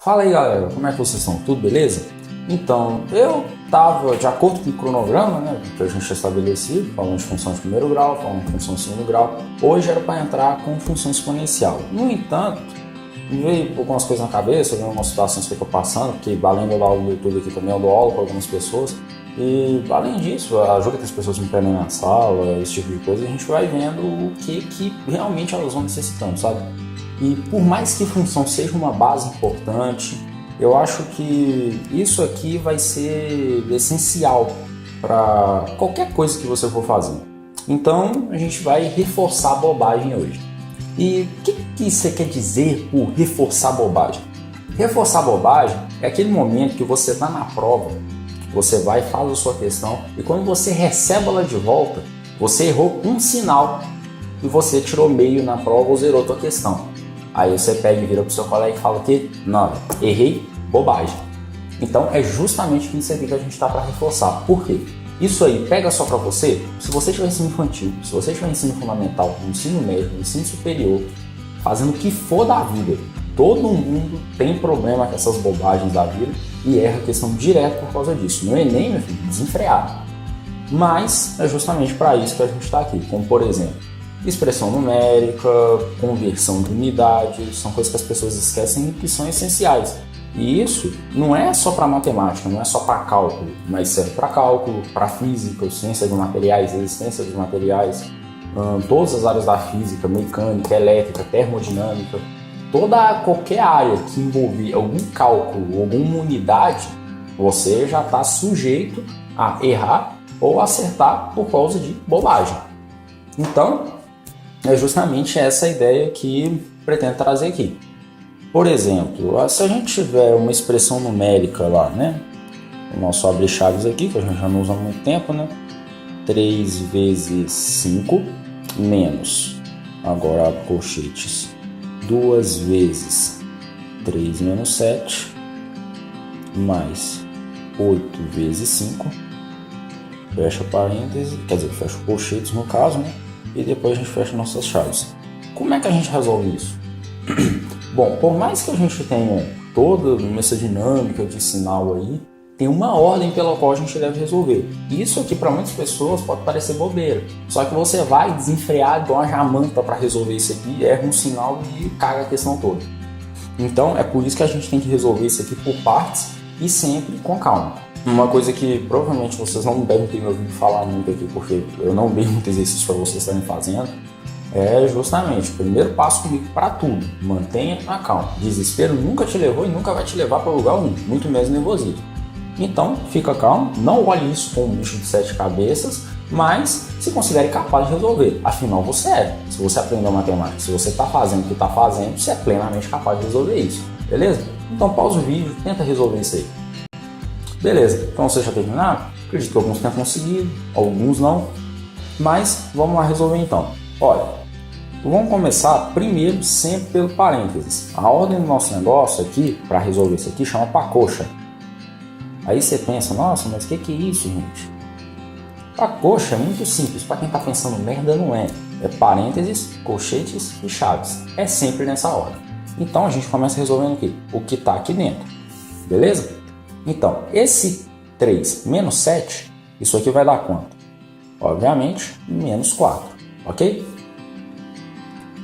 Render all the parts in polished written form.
Fala aí galera, como é que vocês estão? Tudo beleza? Então, eu estava de acordo com o cronograma, né, que a gente tinha estabelecido, falando de função de primeiro grau, falando de função de segundo grau. Hoje era para entrar com função exponencial. No entanto, me veio algumas coisas na cabeça, veio algumas situações que eu estou passando, porque além de eu dar o YouTube aqui também, eu dou aula para algumas pessoas. E além disso, ajuda que as pessoas me pedem na sala, esse tipo de coisa, e a gente vai vendo o que realmente elas vão necessitando, sabe? E por mais que função seja uma base importante, eu acho que isso aqui vai ser essencial para qualquer coisa que você for fazer. Então a gente vai reforçar a bobagem hoje. E o que você quer dizer por reforçar a bobagem? Reforçar a bobagem é aquele momento que você está na prova, você vai e faz a sua questão, e quando você recebe ela de volta, você errou um sinal e você tirou meio na prova ou zerou a sua questão. Aí você pega e vira pro seu colega e fala que não, errei, bobagem. Então é justamente isso aqui que a gente está para reforçar. Por quê? Isso aí pega só para você, se você tiver ensino infantil, se você tiver ensino fundamental, ensino médio, ensino superior, fazendo o que for da vida. Todo mundo tem problema com essas bobagens da vida e erra a questão direto por causa disso. No Enem, meu filho, desenfreado. Mas é justamente para isso que a gente está aqui, como por exemplo, expressão numérica, conversão de unidade, são coisas que as pessoas esquecem e que são essenciais. E isso não é só para matemática, não é só para cálculo, mas serve para cálculo, para física, ciência dos materiais, existência dos materiais, todas as áreas da física, mecânica, elétrica, termodinâmica, qualquer área que envolver algum cálculo, alguma unidade, você já está sujeito a errar ou acertar por causa de bobagem. Então, é justamente essa ideia que pretendo trazer aqui. Por exemplo, se a gente tiver uma expressão numérica lá, né? O nosso abre-chaves aqui, que a gente já não usa há muito tempo, né? 3 vezes 5 menos, agora abre colchetes, 2 vezes 3 menos 7, mais 8 vezes 5, fecha parênteses, quer dizer, fecha colchetes no caso, né? E depois a gente fecha nossas chaves. Como é que a gente resolve isso? Bom, por mais que a gente tenha toda essa dinâmica de sinal aí, tem uma ordem pela qual a gente deve resolver. Isso aqui para muitas pessoas pode parecer bobeira, só que você vai desenfrear igual uma jamanta para resolver isso aqui, erra um sinal e caga a questão toda. Então é por isso que a gente tem que resolver isso aqui por partes e sempre com calma. Uma coisa que provavelmente vocês não devem ter me ouvido falar muito aqui, porque eu não dei muito exercício para vocês estarem fazendo, é justamente o primeiro passo comigo para tudo: mantenha a calma. Desespero nunca te levou e nunca vai te levar para lugar nenhum, muito menos nervosismo. Então, fica calmo, não olhe isso como um bicho de 7 cabeças, mas se considere capaz de resolver. Afinal, você é. Se você aprendeu matemática, se você está fazendo o que está fazendo, você é plenamente capaz de resolver isso, beleza? Então, pausa o vídeo, tenta resolver isso aí. Beleza, então vocês já terminaram? Acredito que alguns tenham conseguido, alguns não, mas vamos lá resolver então. Olha, vamos começar primeiro sempre pelo parênteses. A ordem do nosso negócio aqui, para resolver isso aqui, chama pacoxa. Aí você pensa, nossa, mas o que é isso, gente? Pacoxa é muito simples, para quem está pensando merda não é. É parênteses, colchetes e chaves. É sempre nessa ordem. Então a gente começa resolvendo aqui o que está aqui dentro, beleza? Então, esse 3 menos 7, isso aqui vai dar quanto? Obviamente, menos 4, ok?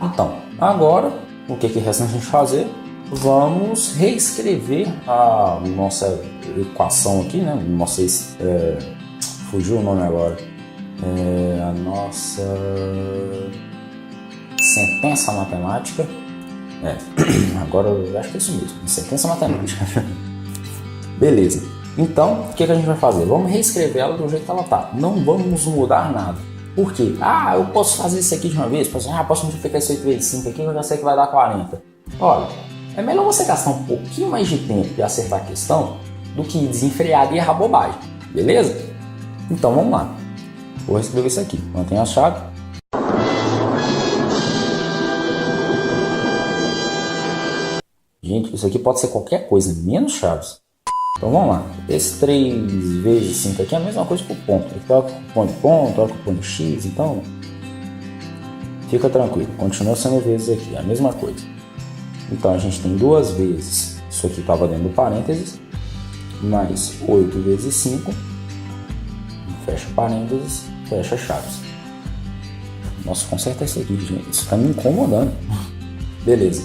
Então, agora, o que resta a gente fazer? Vamos reescrever a nossa equação aqui, né? Fugiu o nome agora. A nossa sentença matemática. Agora eu acho que é isso mesmo, sentença matemática. Beleza, então o que a gente vai fazer? Vamos reescrever ela do jeito que ela está. Não vamos mudar nada. Por quê? Eu posso fazer isso aqui de uma vez. Posso multiplicar esse 8 vezes 5 aqui, eu já sei que vai dar 40. Olha, é melhor você gastar um pouquinho mais de tempo e acertar a questão do que desenfrear e errar bobagem, beleza? Então vamos lá. Vou reescrever isso aqui. Mantenha a chave. Gente, isso aqui pode ser qualquer coisa, menos chaves. Então vamos lá, esse 3 vezes 5 aqui é a mesma coisa que o ponto. Aqui troca o ponto de ponto, troca o ponto de x, então fica tranquilo, continua sendo vezes aqui, a mesma coisa. Então a gente tem 2 vezes isso aqui estava dentro do parênteses, mais 8 vezes 5, fecha parênteses, fecha chaves. Nossa, conserta isso aqui, gente, isso está me incomodando. Beleza,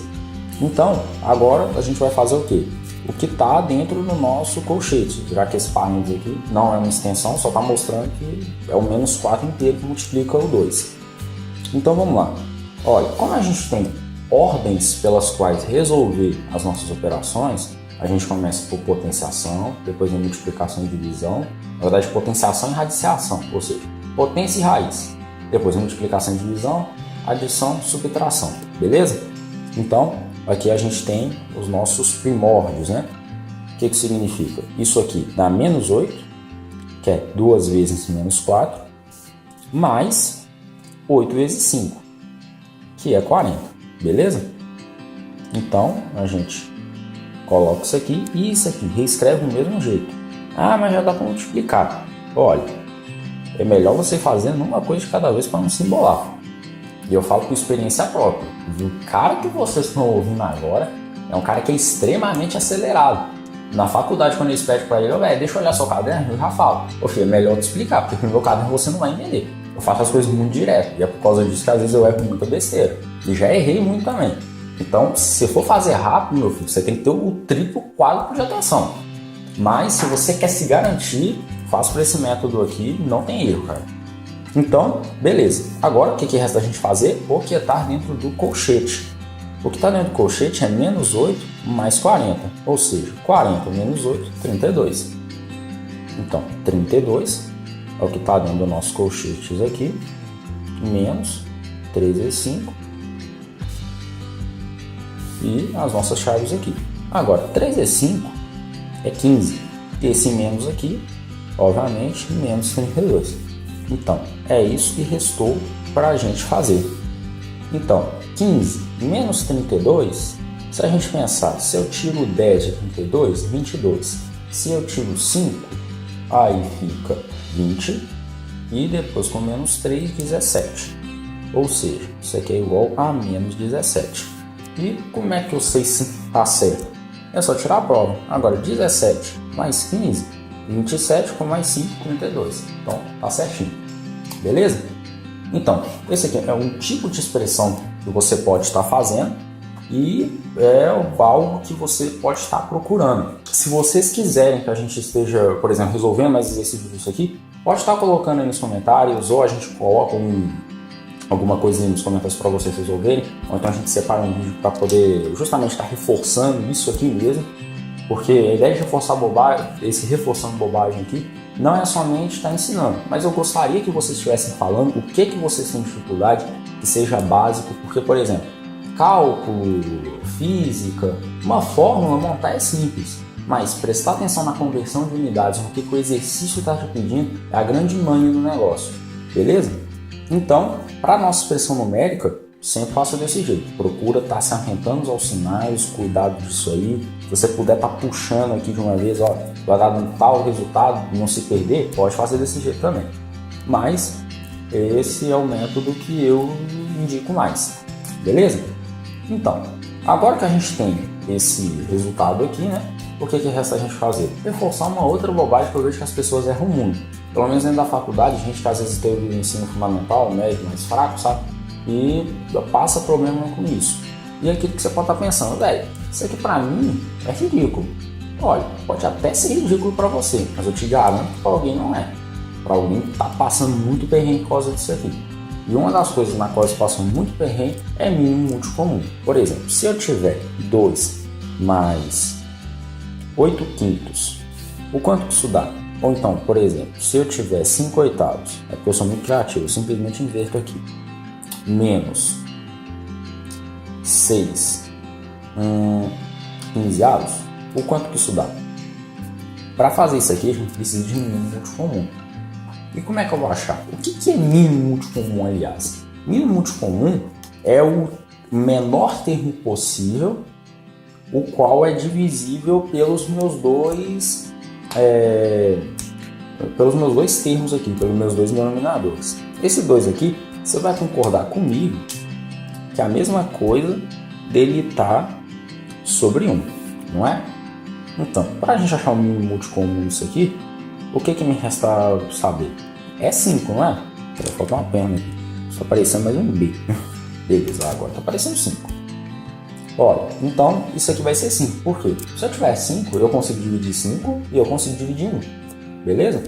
então agora a gente vai fazer o quê? O que está dentro do nosso colchete, já que esse parênteses aqui não é uma extensão, só está mostrando que é o menos 4 inteiro que multiplica o 2. Então vamos lá. Olha, como a gente tem ordens pelas quais resolver as nossas operações, a gente começa por potenciação, depois em multiplicação e divisão, na verdade potenciação e radiciação, ou seja, potência e raiz, depois em multiplicação e divisão, adição, subtração, beleza? Então, aqui a gente tem os nossos primórdios, né? O que significa? Isso aqui dá menos 8, que é 2 vezes menos 4, mais 8 vezes 5, que é 40, beleza? Então, a gente coloca isso aqui e isso aqui, reescreve do mesmo jeito. Ah, mas já dá para multiplicar. Olha, é melhor você fazer uma coisa de cada vez para não se embolar. E eu falo com experiência própria. O cara que vocês estão ouvindo agora é um cara que é extremamente acelerado. Na faculdade, quando eles pedem para ele, deixa eu olhar seu caderno, eu já falo. Ô filho, é melhor te explicar, porque no meu caderno você não vai entender. Eu faço as coisas muito direto, e é por causa disso que às vezes eu erro muita besteira. E já errei muito também. Então, se você for fazer rápido, meu filho, você tem que ter o triplo, quádruplo de atenção. Mas, se você quer se garantir, faça por esse método aqui, não tem erro, cara. Então, beleza. Agora, o que resta a gente fazer? O que está dentro do colchete. O que está dentro do colchete é menos 8 mais 40. Ou seja, 40 menos 8, 32. Então, 32 é o que está dentro do nosso colchete aqui. Menos 3 vezes 5. E as nossas chaves aqui. Agora, 3 vezes 5 é 15. Esse menos aqui, obviamente, menos 32. Então, é isso que restou para a gente fazer. Então, 15 menos 32, se a gente pensar, se eu tiro 10 de 32, 22. Se eu tiro 5, aí fica 20. E depois com menos 3, 17. Ou seja, isso aqui é igual a menos 17. E como é que eu sei se está certo? É só tirar a prova. Agora, 17 mais 15, 27 com mais 5, 32. Então, tá certinho. Beleza? Então, esse aqui é um tipo de expressão que você pode estar fazendo e é algo que você pode estar procurando. Se vocês quiserem que a gente esteja, por exemplo, resolvendo mais exercícios disso aqui, pode estar colocando aí nos comentários, ou a gente coloca alguma coisa nos comentários para vocês resolverem, ou então a gente separa um vídeo para poder justamente estar reforçando isso aqui mesmo, porque a ideia de reforçar bobagem, esse reforçando bobagem aqui, não é somente estar ensinando, mas eu gostaria que vocês estivessem falando o que vocês têm dificuldade, que seja básico, porque, por exemplo, cálculo, física, uma fórmula montar é simples, mas prestar atenção na conversão de unidades, no que o exercício está te pedindo, é a grande manha do negócio, beleza? Então, para a nossa expressão numérica, sempre faça desse jeito. Procura estar se atentando aos sinais, cuidado disso aí. Se você puder estar puxando aqui de uma vez, ó, vai dar um tal resultado, não se perder, pode fazer desse jeito também. Mas esse é o método que eu indico mais. Beleza? Então, agora que a gente tem esse resultado aqui, né? O que resta a gente fazer? Reforçar uma outra bobagem que eu vejo que as pessoas erram muito. Pelo menos dentro da faculdade, a gente que às vezes teve o ensino fundamental, médio, mais fraco, sabe? E passa problema com isso. E aquilo que você pode estar pensando, isso aqui pra mim é ridículo. Olha, pode até ser ridículo pra você, mas eu te garanto que pra alguém não é. Pra alguém que tá passando muito perrengue por causa disso aqui. E uma das coisas na qual eles passam muito perrengue é mínimo múltiplo comum. Por exemplo, se eu tiver 2 mais 8 quintos, o quanto que isso dá? Ou então, por exemplo, se eu tiver 5 oitavos, é porque eu sou muito criativo, eu simplesmente inverto aqui, menos 6 quinzeavos, o quanto que isso dá? Para fazer isso aqui, a gente precisa de mínimo múltiplo comum. E como é que eu vou achar? O que é mínimo múltiplo comum, aliás? Mínimo múltiplo comum é o menor termo possível, o qual é divisível pelos meus dois termos aqui, pelos meus dois denominadores. Esse 2 aqui, você vai concordar comigo que é a mesma coisa dele estar sobre 1. não é? Então, para a gente achar o mínimo múltiplo comum disso aqui, o que me resta saber? É 5, não é? Vai faltar uma perna aqui. Só aparecendo mais um B. Beleza, agora está aparecendo 5. Olha, então isso aqui vai ser 5. Por quê? Se eu tiver 5, eu consigo dividir 5 e eu consigo dividir 1. Beleza?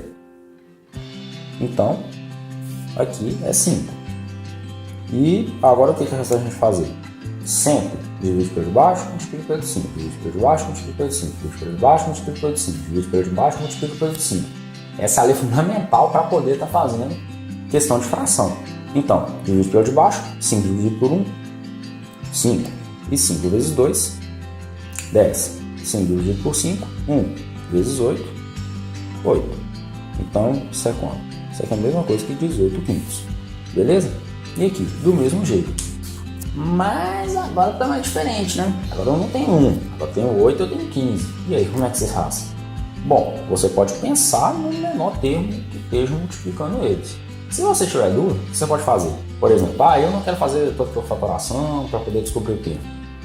Então, aqui é 5. E agora o que resta a gente fazer? Sempre divide pelo de baixo, multiplica pelo de cima. Divide pelo de baixo, multiplica pelo de cima. Divide pelo de baixo, multiplica pelo de cima. Divide pelo de baixo, multiplica pelo de cima. Essa é a lei fundamental para poder estar fazendo questão de fração. Então, divide pelo de baixo, 5 dividido por 1, 5. E 5 vezes 2, 10. 5 dividido por 5, 1 vezes 8, 8. Então, isso é quanto? Isso aqui é a mesma coisa que 18 quintos. Beleza? E aqui, do mesmo jeito. Mas agora tá mais diferente, né? Agora eu não tenho 1, agora eu tenho 8, eu tenho 15. E aí, como é que você faz? Bom, você pode pensar no menor termo que esteja multiplicando eles. Se você tiver dúvida, o que você pode fazer? Por exemplo, eu não quero fazer toda a fatoração para poder descobrir o termo.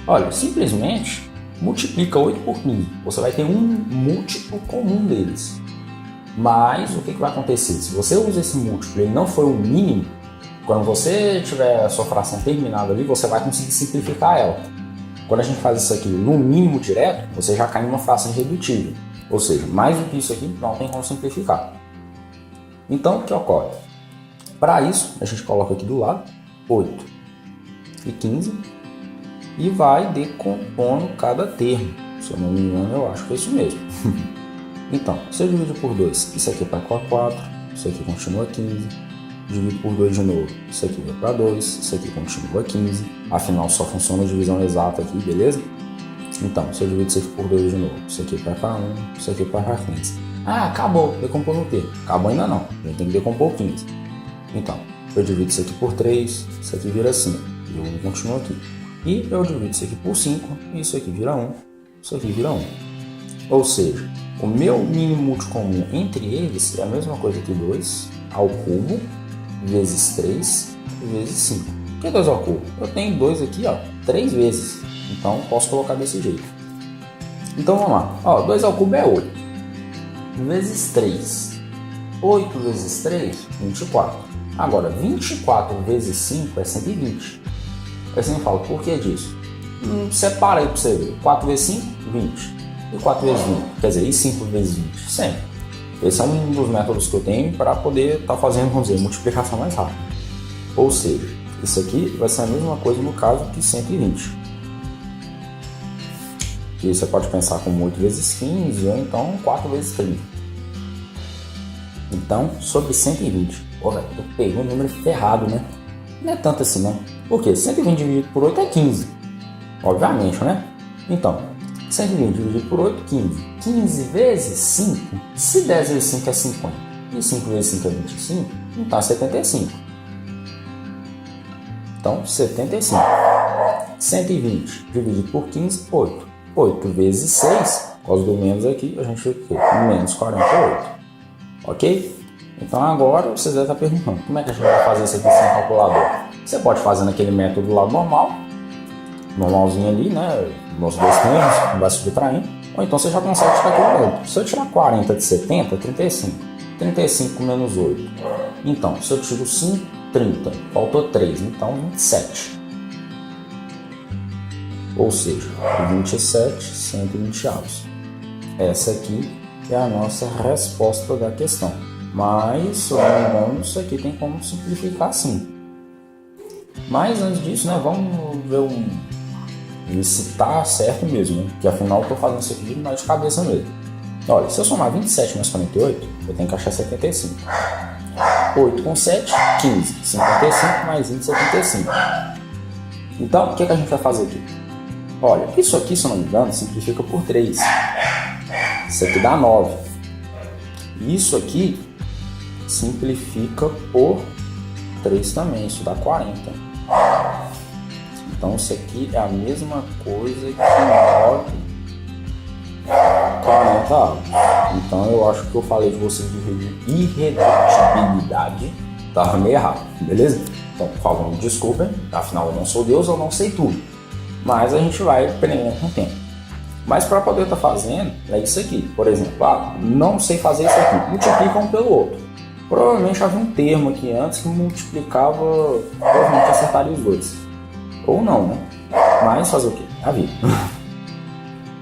Olha, simplesmente multiplica 8 por 15. Você vai ter um múltiplo comum deles. Mas o que vai acontecer? Se você usa esse múltiplo e ele não for o mínimo, quando você tiver a sua fração terminada ali, você vai conseguir simplificar ela. Quando a gente faz isso aqui no mínimo direto, você já cai em uma fração irredutível. Ou seja, mais do que isso aqui, não tem como simplificar. Então, o que ocorre? Para isso, a gente coloca aqui do lado 8 e 15 e vai decompondo cada termo. Se eu não me engano, eu acho que é isso mesmo. Então, se eu dividir por 2, isso aqui vai para 4, isso aqui continua 15. Divido por 2 de novo, isso aqui vai para 2, isso aqui continua 15. Afinal, só funciona a divisão exata aqui, beleza? Então, se eu divido isso aqui por 2 de novo, isso aqui vai para 1, isso aqui vai para 15. Acabou, decompor no termo. Acabou ainda não, a gente tem que decompor 15. Então, eu divido isso aqui por 3, isso aqui vira 5, e o 1 continua aqui. E eu divido isso aqui por 5, e isso aqui vira 1, isso aqui vira 1. Ou seja, o meu mínimo múltiplo comum entre eles é a mesma coisa que 2 ao cubo vezes 3 vezes 5. O que é 2 ao cubo? Eu tenho 2 aqui, 3 vezes. Então, posso colocar desse jeito. Então, vamos lá. 2 ao cubo é 8. Vezes 3. 8 vezes 3, 24. Agora, 24 vezes 5 é 120. Aí você me fala, por que disso? Separa aí para você ver. 4 vezes 5, 20. E 4 vezes 20? Quer dizer, e 5 vezes 20? 100. Esse é um dos métodos que eu tenho para poder estar fazendo, vamos dizer, multiplicação mais rápida. Ou seja, isso aqui vai ser a mesma coisa no caso que 120. Que você pode pensar como 8 vezes 15 ou então 4 vezes 30. Então, sobre 120. Velho, eu peguei um número ferrado, né? Não é tanto assim, não. Por quê? 120 dividido por 8 é 15. Obviamente, né? Então, 120 dividido por 8, 15. 15 vezes 5, se 10 vezes 5 é 50 e 5 vezes 5 é 25, então é 75. Então, 75. 120 dividido por 15, 8. 8 vezes 6, por causa do menos aqui, a gente fica menos 48. Ok? Então agora vocês devem estar perguntando, como é que a gente vai fazer isso aqui sem calculador? Você pode fazer naquele método lá normal, normalzinho ali, né? Nos dois termos, não vai subtraindo. Ou então você já consegue tirar aqui o outro. Se eu tirar 40 de 70, 35. 35 menos 8. Então, se eu tiro 5, 30. Faltou 3, então 27. Ou seja, 27, 120 avos. Essa aqui é a nossa resposta da questão. Mas, se eu não me engano, isso aqui tem como simplificar sim. Mas antes disso, né, vamos ver se tá certo mesmo, né? Que afinal eu estou fazendo isso aqui mais de cabeça mesmo. Olha, se eu somar 27 mais 48, eu tenho que achar 75. 8 com 7, 15. 55 mais 20, 75. Então, o que a gente vai fazer aqui? Olha, isso aqui, se eu não me engano, simplifica por 3. Isso aqui dá 9. Isso aqui simplifica por 3 também, isso dá 40. Então isso aqui é a mesma coisa que 9, 40 avos. Então eu acho que eu falei de vocês de irredutibilidade, estava meio errado, beleza? Então, por favor, me desculpem, afinal eu não sou Deus, eu não sei tudo. Mas a gente vai aprendendo com o tempo. Mas para poder estar fazendo, é isso aqui. Por exemplo, não sei fazer isso aqui, multiplica um pelo outro. Provavelmente havia um termo aqui antes que multiplicava, provavelmente acertaria os dois. Ou não, né? Mas fazer o quê? A vida.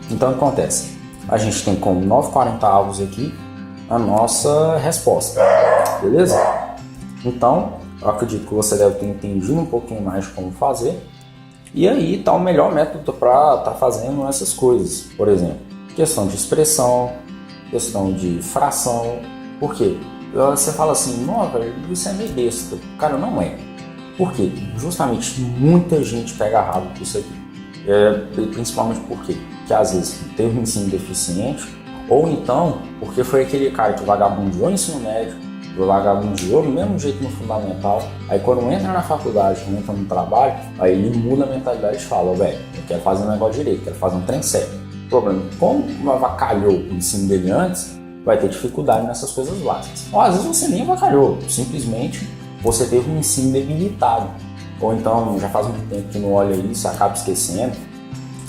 Então o que acontece? A gente tem como 9/40 aqui a nossa resposta. Beleza? Então, eu acredito que você deve ter entendido um pouquinho mais de como fazer. E aí está o melhor método para estar fazendo essas coisas. Por exemplo, questão de expressão, questão de fração. Por quê? Você fala assim, não, velho, isso é meio besta. Cara, não é. Por quê? Justamente muita gente pega errado com isso aqui. Principalmente porque às vezes teve um ensino deficiente, ou então porque foi aquele cara que vagabundeou no ensino médio, vagabundeou do mesmo jeito no fundamental, aí quando entra na faculdade, entra no trabalho, aí ele muda a mentalidade e fala, velho, eu quero fazer um negócio direito, quero fazer um trem certo. O problema, como avacalhou o ensino dele antes, vai ter dificuldade nessas coisas básicas. Ou às vezes você nem avacalhou, simplesmente você teve um ensino debilitado. Ou então já faz muito tempo que não olha isso, acaba esquecendo.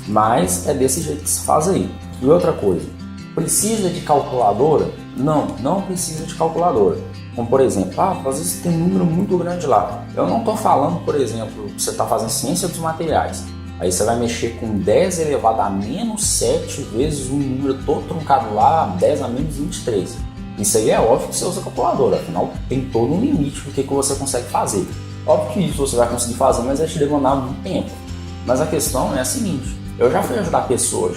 Mas é desse jeito que se faz aí. E outra coisa, precisa de calculadora? Não precisa de calculadora. Como por exemplo, às vezes tem um número muito grande lá. Eu não estou falando, por exemplo, que você está fazendo ciência dos materiais. Aí você vai mexer com 10 elevado a menos 7 vezes um número todo truncado lá, 10 a menos 23. Isso aí é óbvio que você usa calculadora, afinal tem todo um limite do que você consegue fazer. Óbvio que isso você vai conseguir fazer, mas vai te demandar muito tempo. Mas a questão é a seguinte, eu já fui ajudar a pessoa,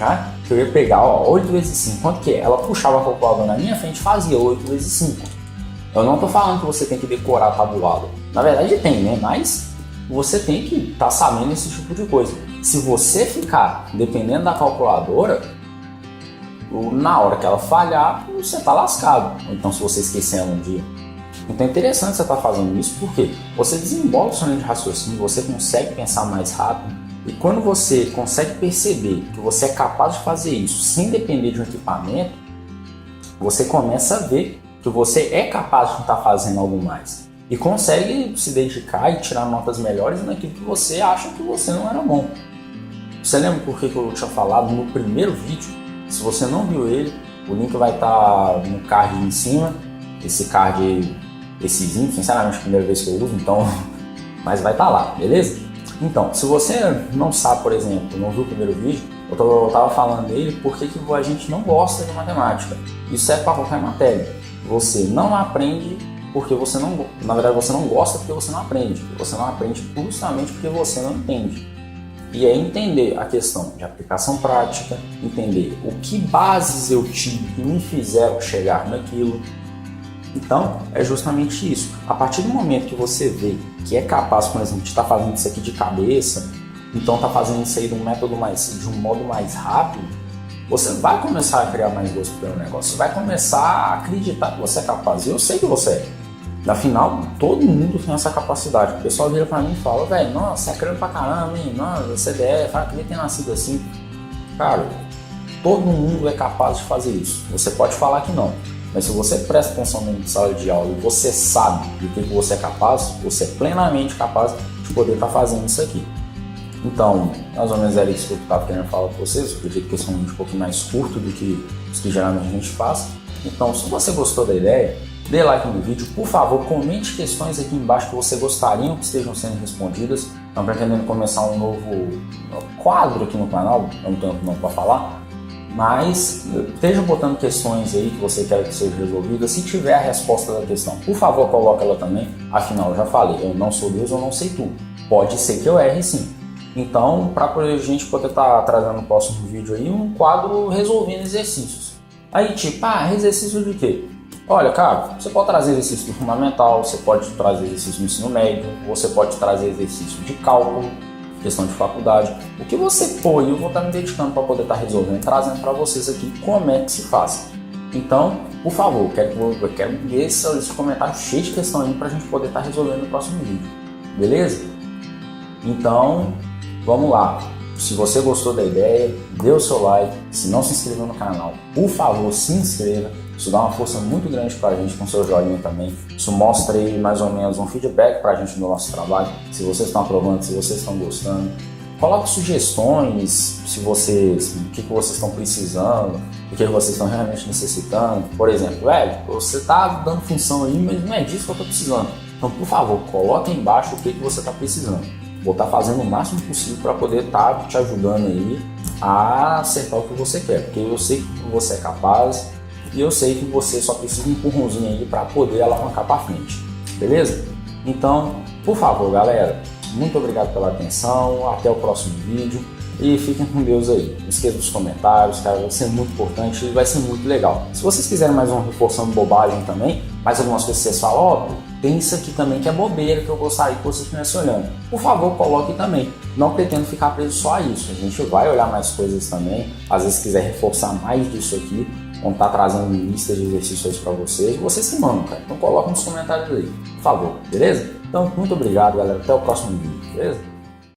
que eu ia pegar 8 vezes 5, quanto que é? Ela puxava a calculadora na minha frente e fazia 8 vezes 5. Eu não estou falando que você tem que decorar a tabulada. Na verdade tem, né? Mas você tem que estar sabendo esse tipo de coisa. Se você ficar dependendo da calculadora, na hora que ela falhar, você está lascado. Então se você esquecer ela um dia. Então é interessante você estar fazendo isso porque você desenvolve o seu linha de raciocínio, você consegue pensar mais rápido. E quando você consegue perceber que você é capaz de fazer isso sem depender de um equipamento, você começa a ver que você é capaz de estar fazendo algo mais. E consegue se dedicar e tirar notas melhores naquilo que você acha que você não era bom. Você lembra por que eu tinha falado no primeiro vídeo? Se você não viu ele, o link vai estar no card em cima. Esse card, essezinho, sinceramente é a primeira vez que eu uso, então, mas vai estar lá, beleza? Então, se você não sabe, por exemplo, não viu o primeiro vídeo, eu estava falando dele porque que a gente não gosta de matemática. Isso é para qualquer matéria. Você não aprende porque você não, na verdade você não gosta porque você não aprende. Você não aprende justamente porque você não entende. E é entender a questão de aplicação prática, entender o que bases eu tive que me fizeram chegar naquilo. Então, é justamente isso. A partir do momento que você vê que é capaz, por exemplo, de estar fazendo isso aqui de cabeça, então está fazendo isso aí de um modo mais rápido, você vai começar a criar mais gosto pelo negócio. Você vai começar a acreditar que você é capaz. E eu sei que você é. Afinal, todo mundo tem essa capacidade. O pessoal vira pra mim e fala, velho, nossa, você é crânio pra caramba, hein? Nossa, CDF, queria ter nascido assim. Cara, todo mundo é capaz de fazer isso. Você pode falar que não. Mas se você presta atenção na sala de aula e você sabe do que você é capaz, você é plenamente capaz de poder estar fazendo isso aqui. Então, mais ou menos era isso que eu estava querendo falar para vocês. Eu acredito que esse é um vídeo um pouquinho mais curto do que os que geralmente a gente faz. Então, se você gostou da ideia, dê like no vídeo. Por favor, comente questões aqui embaixo que você gostaria que estejam sendo respondidas. Estamos pretendendo começar um novo quadro aqui no canal, não tenho tempo não para falar. Mas esteja botando questões aí que você quer que sejam resolvidas. Se tiver a resposta da questão, por favor, coloque ela também. Afinal, eu já falei, eu não sou Deus, eu não sei tudo. Pode ser que eu erre sim. Então, para a gente poder estar trazendo no próximo vídeo aí um quadro resolvendo exercícios. Aí tipo, exercício de quê? Olha, cara, você pode trazer exercício do fundamental, você pode trazer exercício do ensino médio, você pode trazer exercício de cálculo, questão de faculdade. O que você for, eu vou estar me dedicando para poder estar resolvendo, trazendo para vocês aqui como é que se faz. Então, por favor, eu quero ver esse comentário cheio de questão aí para a gente poder estar resolvendo no próximo vídeo. Beleza? Então, vamos lá. Se você gostou da ideia, dê o seu like. Se não se inscreveu no canal, por favor, se inscreva. Isso dá uma força muito grande para a gente com seu joinha também. Isso mostra aí mais ou menos um feedback para a gente do nosso trabalho. Se vocês estão aprovando, se vocês estão gostando. Coloque sugestões, se vocês, o que vocês estão precisando, o que vocês estão realmente necessitando. Por exemplo, velho, você está dando função aí, mas não é disso que eu estou precisando. Então, por favor, coloque aí embaixo o que você está precisando. Vou estar fazendo o máximo possível para poder estar te ajudando aí a acertar o que você quer, porque eu sei que você é capaz e eu sei que você só precisa de um empurrãozinho aí para poder alavancar para frente, beleza? Então, por favor, galera, muito obrigado pela atenção, até o próximo vídeo e fiquem com Deus aí. Não esqueça dos comentários, cara, vai ser muito importante e vai ser muito legal. Se vocês quiserem mais um reforçando bobagem também, mais algumas coisas que vocês falam, ó, tem isso aqui também que é bobeira, que eu gostaria que vocês estivessem olhando. Por favor, coloque também. Não pretendo ficar preso só a isso. A gente vai olhar mais coisas também. Às vezes quiser reforçar mais disso aqui, vamos estar trazendo listas de exercícios para vocês. Vocês que mandam, cara. Então coloque nos comentários aí, por favor, beleza? Então, muito obrigado, galera. Até o próximo vídeo, beleza?